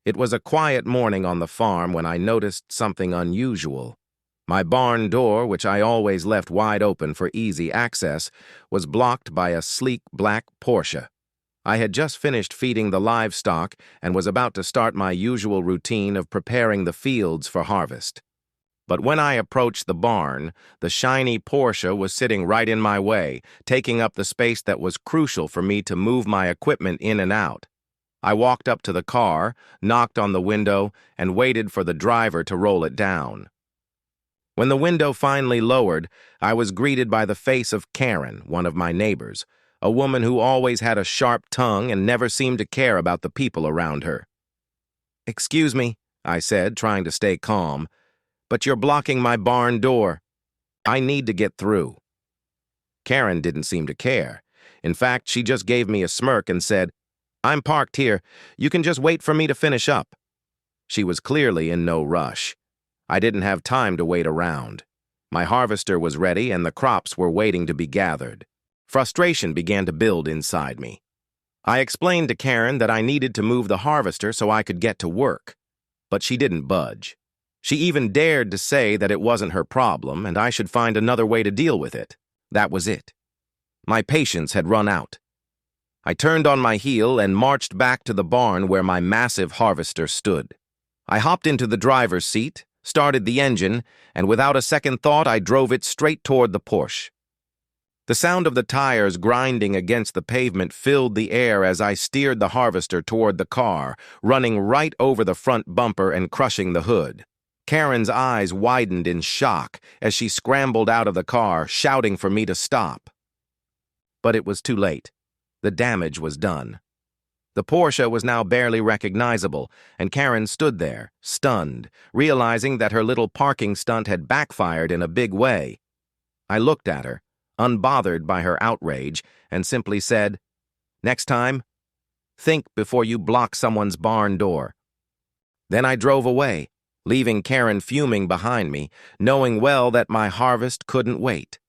It was a quiet morning on the farm when I noticed something unusual. My barn door, which I always left wide open for easy access, was blocked by a sleek black Porsche. I had just finished feeding the livestock and was about to start my usual routine of preparing the fields for harvest. But when I approached the barn, the shiny Porsche was sitting right in my way, taking up the space that was crucial for me to move my equipment in and out. I walked up to the car, knocked on the window, and waited for the driver to roll it down. When the window finally lowered, I was greeted by the face of Karen, one of my neighbors, a woman who always had a sharp tongue and never seemed to care about the people around her. "Excuse me," I said, trying to stay calm, "but you're blocking my barn door. I need to get through." Karen didn't seem to care. In fact, she just gave me a smirk and said, "I'm parked here. You can just wait for me to finish up." She was clearly in no rush. I didn't have time to wait around. My harvester was ready and the crops were waiting to be gathered. Frustration began to build inside me. I explained to Karen that I needed to move the harvester so I could get to work, but she didn't budge. She even dared to say that it wasn't her problem and I should find another way to deal with it. That was it. My patience had run out. I turned on my heel and marched back to the barn where my massive harvester stood. I hopped into the driver's seat, started the engine, and without a second thought I drove it straight toward the Porsche. The sound of the tires grinding against the pavement filled the air as I steered the harvester toward the car, running right over the front bumper and crushing the hood. Karen's eyes widened in shock as she scrambled out of the car, shouting for me to stop. But it was too late. The damage was done. The Porsche was now barely recognizable, and Karen stood there, stunned, realizing that her little parking stunt had backfired in a big way. I looked at her, unbothered by her outrage, and simply said, "Next time, think before you block someone's barn door." Then I drove away, leaving Karen fuming behind me, knowing well that my harvest couldn't wait.